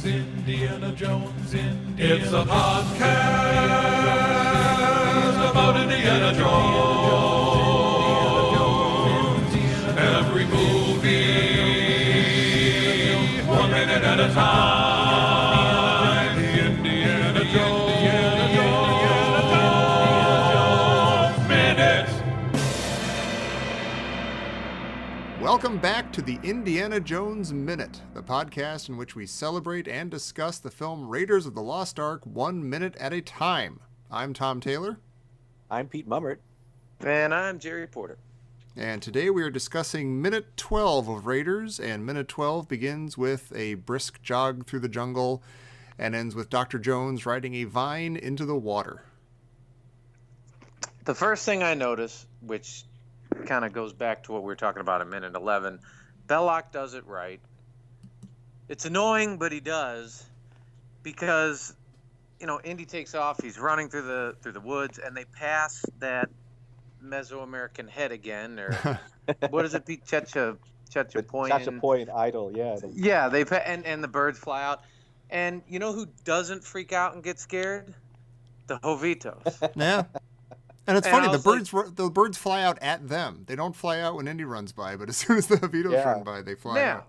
Indiana Jones. It's a podcast about Indiana Jones. Every movie, 1 minute at a time. Indiana Jones Minute. Welcome back to the Indiana Jones Minute, the podcast in which we celebrate and discuss the film Raiders of the Lost Ark 1 minute at a time. I'm Tom Taylor. I'm Pete Mummert. And I'm Jerry Porter. And today we are discussing minute 12 of Raiders, and minute 12 begins with a brisk jog through the jungle and ends with Dr. Jones riding a vine into the water. The first thing I notice, which kind of goes back to what we were talking about in minute 11, Belloq does it right. It's annoying, but he does, because, you know, Indy takes off, he's running through the woods, and they pass that Mesoamerican head again, or what is it, Pete? Checha Point idol, yeah. Yeah, and the birds fly out. And you know who doesn't freak out and get scared? The Jovitos. Yeah. And it's funny, the birds fly out at them. They don't fly out when Indy runs by, but as soon as the Jovitos run by, they fly out.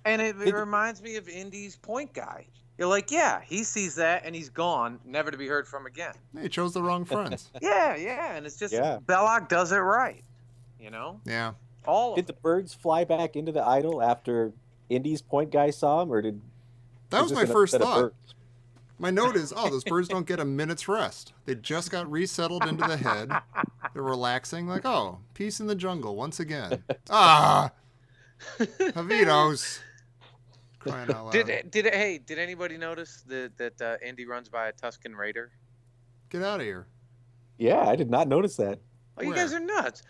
And it reminds me of Indy's point guy. You're like, yeah, he sees that and he's gone, never to be heard from again. He chose the wrong friends. Yeah, and it's just Belloq does it right, you know? Yeah. Did the birds fly back into the idol after Indy's point guy saw him, or did that was my first thought? My note is, those birds don't get a minute's rest. They just got resettled into the head. They're relaxing, like, peace in the jungle once again. Jovitos. Crying out loud. Did anybody notice that Indy runs by a Tuscan Raider? Get out of here. Yeah, I did not notice that. Oh, you guys are nuts.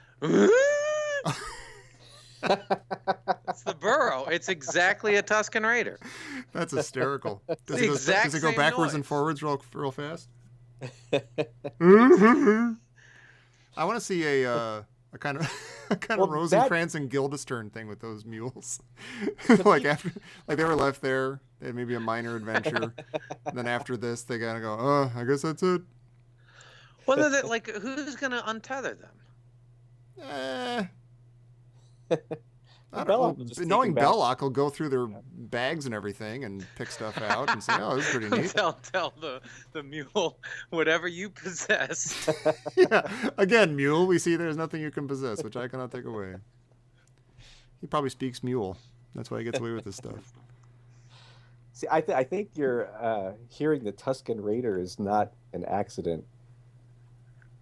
It's the burrow. It's exactly a Tuscan Raider. That's hysterical. Does it go backwards and forwards real fast? I want to see a kind of Rosencrantz and Guildenstern thing with those mules. like they were left there, they had maybe a minor adventure. And then after this, they gotta go. I guess that's it. Well, who's gonna untether them? Knowing Belloq will go through their bags and everything and pick stuff out and say, this is pretty neat. Tell the mule, whatever you possess. Yeah. Again, mule, we see there's nothing you can possess, which I cannot take away. He probably speaks mule. That's why he gets away with this stuff. See, I think you're hearing the Tuscan Raider is not an accident.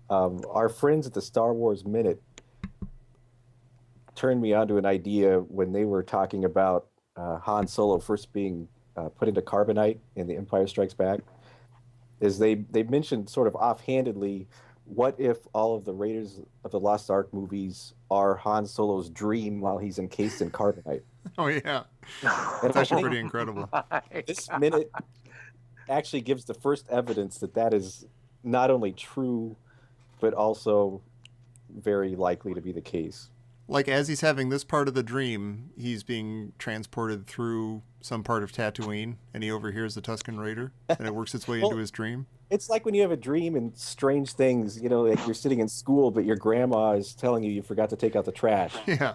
Our friends at the Star Wars Minute turned me onto an idea when they were talking about Han Solo first being put into carbonite in The Empire Strikes Back. Is they mentioned sort of offhandedly, what if all of the Raiders of the Lost Ark movies are Han Solo's dream while he's encased in carbonite? Oh yeah, that's actually pretty incredible. This minute actually gives the first evidence that is not only true, but also very likely to be the case. Like, as he's having this part of the dream, he's being transported through some part of Tatooine, and he overhears the Tuscan Raider, and it works its way into his dream. It's like when you have a dream and strange things, like you're sitting in school, but your grandma is telling you forgot to take out the trash. Yeah.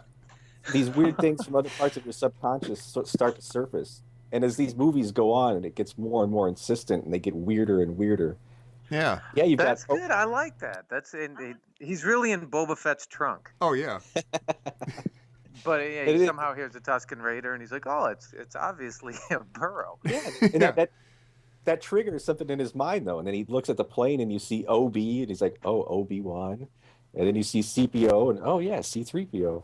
These weird things from other parts of your subconscious start to surface. And as these movies go on, and it gets more and more insistent, and they get weirder and weirder. Yeah. Yeah, That's good. I like that. He's really in Boba Fett's trunk. Oh yeah. But he somehow hears the Tuscan Raider, and he's like, it's obviously a burrow. Yeah, and that triggers something in his mind though. And then he looks at the plane, and you see OB, and he's like, Obi-Wan, and then you see CPO, and C-3PO,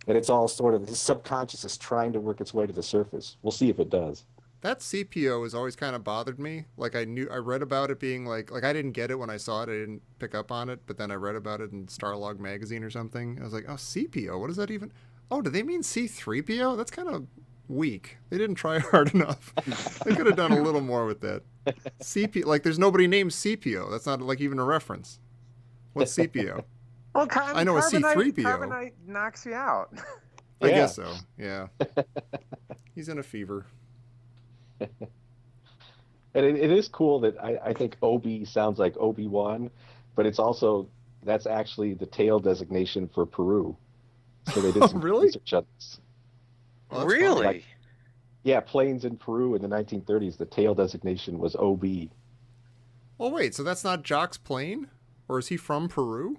and it's all sort of his subconscious is trying to work its way to the surface. We'll see if it does. That CPO has always kind of bothered me. Like, I read about it being like I didn't get it when I saw it. I didn't pick up on it, but then I read about it in Starlog magazine or something. I was like, CPO, what does that even? Do they mean C-3PO? That's kind of weak. They didn't try hard enough. They could have done a little more with that. CPO, there's nobody named CPO. That's not even a reference. What's CPO? Well, I know a C-3PO. Carbonite knocks you out. I guess so, yeah. He's in a fever. And it is cool that I think Obi sounds like Obi-Wan, but that's actually the tail designation for Peru. So they did some Really? research on this. Oh, that's funny. Really? Yeah, planes in Peru in the 1930s, the tail designation was OB. Oh wait, so that's not Jock's plane, or is he from Peru?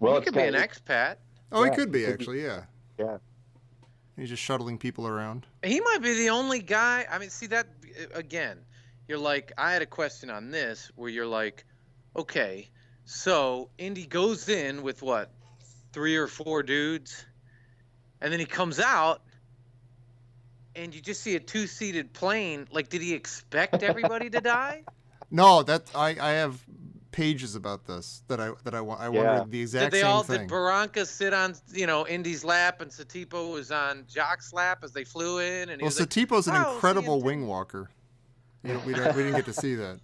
Well, He it's could be an got expat. Oh, he Yeah, could be he could be. actually. Yeah, yeah. he's just shuttling people around. He might be the only guy. I mean, see that again. You're like, I had a question on this where you're like, okay, so Indy goes in with what, 3 or 4 dudes, and then he comes out, and you just see a 2-seated plane. Like, did he expect everybody to die? No, I have pages about this that I Yeah. wonder the exact Did they same all? thing. Did Barranca sit on Indy's lap, and Satipo was on Jock's lap as they flew in? And he Well, was like, Satipo's an "Oh, see you in incredible 10 wing walker. We didn't get to see that.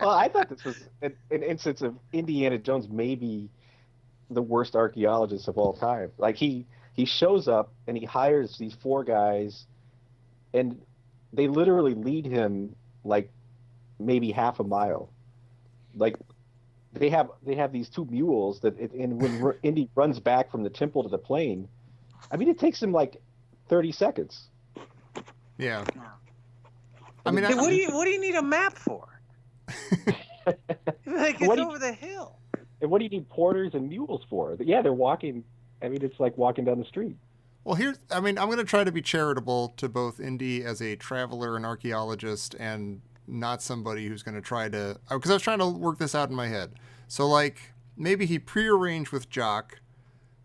Well, I thought this was an instance of Indiana Jones maybe the worst archaeologist of all time. Like he shows up and he hires these 4 guys, and they literally lead him like maybe half a mile. Like they have these 2 mules and when Indy runs back from the temple to the plane, I mean it takes him like 30 seconds. Yeah. I mean, Hey, what do you need a map for? Like, it's over the hill. And what do you need porters and mules for? Yeah, they're walking. I mean, it's like walking down the street. Well, I'm going to try to be charitable to both Indy as a traveler and archaeologist and not somebody who's going to try to, because I was trying to work this out in my head. So, like, maybe he prearranged with Jock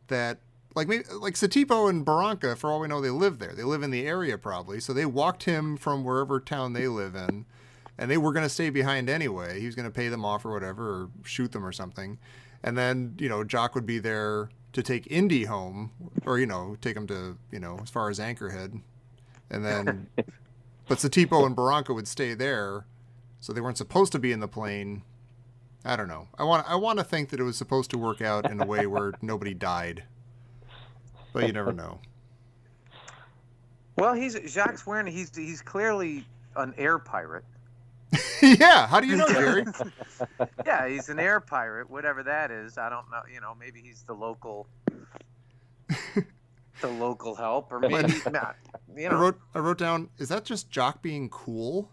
that, like Satipo and Barranca, for all we know, they live there. They live in the area probably. So they walked him from wherever town they live in, and they were going to stay behind anyway. He was going to pay them off or whatever, or shoot them or something. And then, Jock would be there to take Indy home, or, take him to, as far as Anchorhead. And then, but Satipo and Barranca would stay there, so they weren't supposed to be in the plane. I don't know. I want to think that it was supposed to work out in a way where nobody died. But you never know. Well, Jacques Verne. He's clearly an air pirate. Yeah. How do you know, Jerry? Yeah, he's an air pirate, whatever that is. I don't know. Maybe he's the local help, or maybe not. I wrote down. Is that just Jock being cool?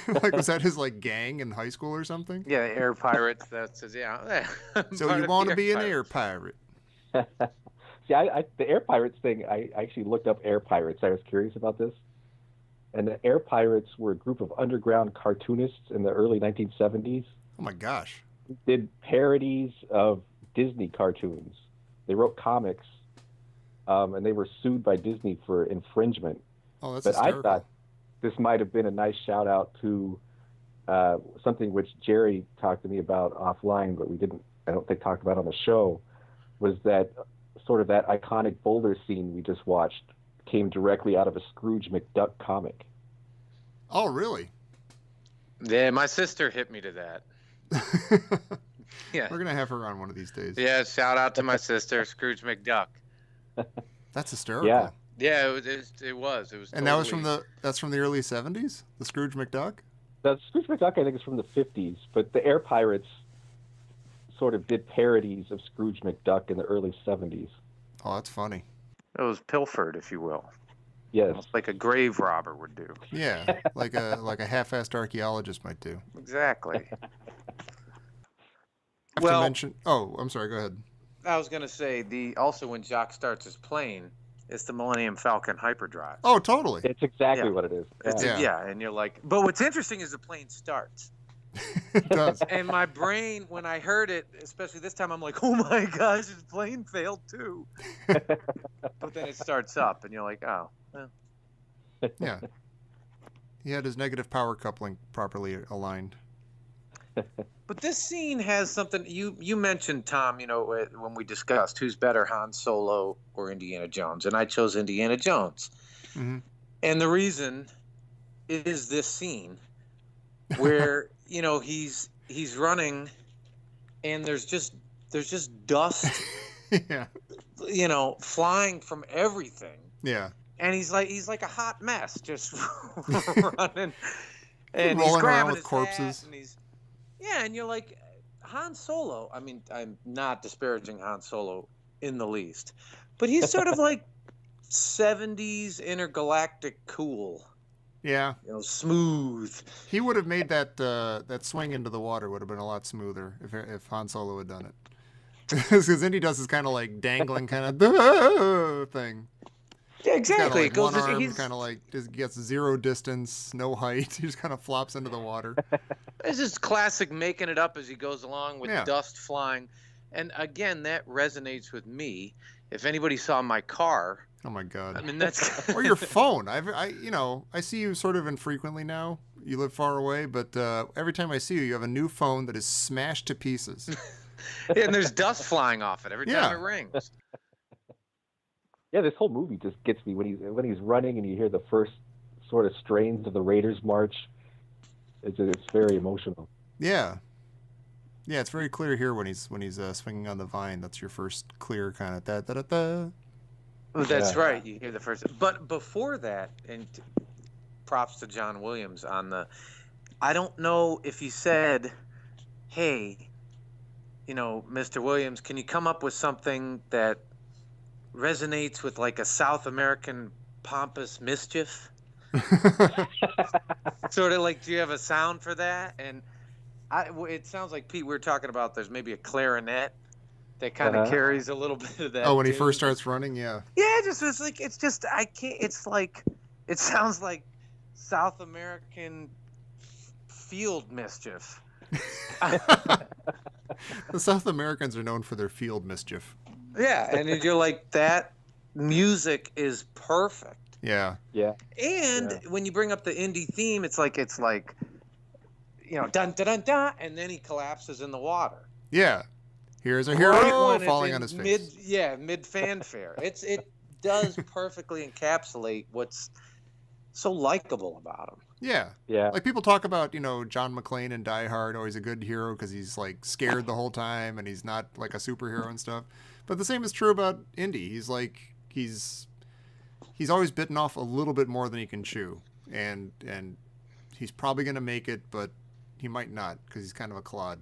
Like, was that his gang in high school or something? Yeah, air pirates. That's yeah. So you want to be an air pirate? See, the air pirates thing, I actually looked up air pirates. I was curious about this. And the air pirates were a group of underground cartoonists in the early 1970s. Oh my gosh. Did parodies of Disney cartoons. They wrote comics, and they were sued by Disney for infringement. Oh, that's But hysterical. I thought this might have been a nice shout out to something which Jerry talked to me about offline, but I don't think talked about on the show, was that sort of that iconic boulder scene we just watched came directly out of a Scrooge McDuck comic. Oh, really? Yeah, my sister hit me to that. Yeah. We're gonna have her on one of these days. Yeah, shout out to my sister, Scrooge McDuck. That's hysterical. Yeah. Yeah, it was. And that was from the early 70s? The Scrooge McDuck? The Scrooge McDuck, I think, is from the 50s, but the Air Pirates sort of did parodies of Scrooge McDuck in the early 70s. Oh, that's funny. It was pilfered, if you will. Yes. Almost like a grave robber would do. Yeah, like a half-assed archaeologist might do. Exactly. To mention. Oh, I'm sorry. Go ahead. I was gonna say also when Jacques starts his plane, it's the Millennium Falcon hyperdrive. Oh, totally. It's exactly what it is. Yeah, and you're like, but what's interesting is the plane starts. It does. And my brain, when I heard it, especially this time, I'm like, oh my gosh, his plane failed too. But then it starts up, and you're like, oh. Well. Yeah. He had his negative power coupling properly aligned. But this scene has something you mentioned, Tom, when we discussed who's better, Han Solo or Indiana Jones, and I chose Indiana Jones. Mm-hmm. And the reason is this scene where he's running, and there's just dust, Yeah. flying from everything. Yeah. and he's like a hot mess, just running, and he's rolling around grabbing with his corpses. hat, and and you're like, Han Solo. I mean, I'm not disparaging Han Solo in the least, but he's sort of like 70s intergalactic cool. Yeah. Smooth. He would have made that swing into the water would have been a lot smoother if Han Solo had done it. Because Indy does this kind of like dangling kind of thing. Yeah, exactly. Like one arm kind of like just gets zero distance, no height. He just kind of flops into the water. It's just classic making it up as he goes along with dust flying. And again, that resonates with me. If anybody saw my car, oh my God! I mean, that's or your phone. I see you sort of infrequently now. You live far away, but every time I see you, you have a new phone that is smashed to pieces. And there's dust flying off it every time it rings. Yeah, this whole movie just gets me when he's running and you hear the first sort of strains of the Raiders March. It's very emotional. Yeah. Yeah, it's very clear here when he's swinging on the vine. That's your first clear kind of da da da da. That's right. You hear the first, but before that, and props to John Williams on the. I don't know if he said, "Hey, Mr. Williams, can you come up with something that resonates with like a South American pompous mischief?" Sort of like, do you have a sound for that? And it sounds like, Pete, we were talking about there's maybe a clarinet that kind of carries a little bit of that. Oh, when he first starts running, yeah. Yeah, I can't. It's like it sounds like South American field mischief. The South Americans are known for their field mischief. Yeah, and you're like, that music is perfect. Yeah. Yeah. And when you bring up the Indy theme, it's like dun dun dun dun, and then he collapses in the water. Yeah. Here's a hero falling on his face. Mid fanfare. It does perfectly encapsulate what's so likable about him. Yeah. Yeah. Like people talk about, John McClane in Die Hard, he's a good hero because he's like scared the whole time and he's not like a superhero and stuff. But the same is true about Indy. He's like he's always bitten off a little bit more than he can chew, and he's probably going to make it, but he might not because he's kind of a clod.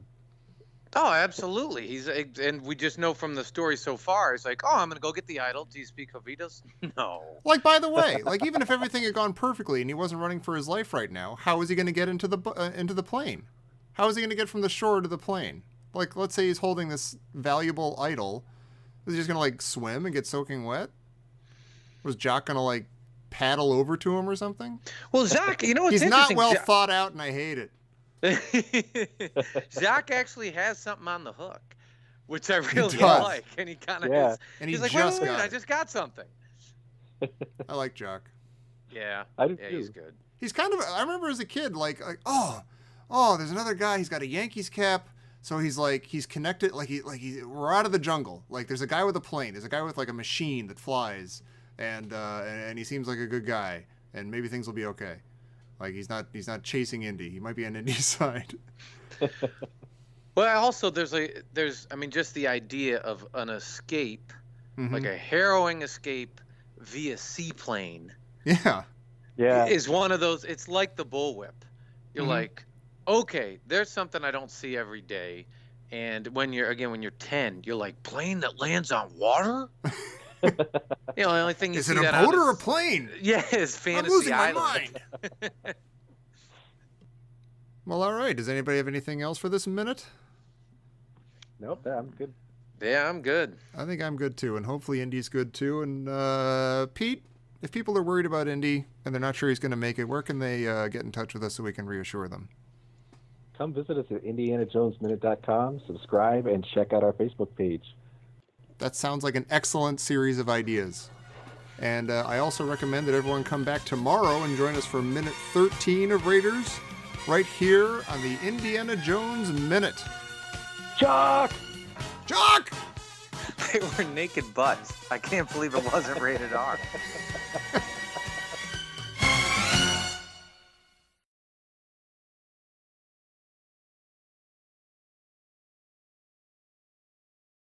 Oh, absolutely. And we just know from the story so far, it's like, I'm going to go get the idol. Do you speak Jovitas? No. Like, by the way, like even if everything had gone perfectly and he wasn't running for his life right now, how is he going to get into the plane? How is he going to get from the shore to the plane? Like, let's say he's holding this valuable idol. Is he just going to like swim and get soaking wet? Was Jock going to like paddle over to him or something? Well, Jacques, what's he's interesting? not well thought out, and I hate it. Jacques actually has something on the hook, which I really like, and he kind of is. And he's like, just wait, I just got something. I like Jock. Yeah, I do too. He's good. He's kind of. I remember as a kid, like oh, there's another guy. He's got a Yankees cap, so he's connected. We're out of the jungle. Like there's a guy with a plane. There's a guy with like a machine that flies, and he seems like a good guy, and maybe things will be okay. Like he's not chasing Indy. He might be on Indy's side. Well, also there's just the idea of an escape, like a harrowing escape via seaplane. Yeah. Yeah. Is one of those. It's like the bullwhip. You're like, okay, there's something I don't see every day. And when you're 10, you're like, plane that lands on water? The only thing you is see it a that boat or a is, plane? Yeah, it's Fantasy I'm losing Island. my mind. Well, all right. Does anybody have anything else for this minute? Nope, I'm good. Yeah, I'm good. I think I'm good too, and hopefully Indy's good too. And Pete, if people are worried about Indy and they're not sure he's going to make it, where can they get in touch with us so we can reassure them? Come visit us at IndianaJonesMinute.com, subscribe, and check out our Facebook page. That sounds like an excellent series of ideas. And I also recommend that everyone come back tomorrow and join us for minute 13 of Raiders, right here on the Indiana Jones Minute. Jock! Jock! They were naked butts. I can't believe it wasn't rated R.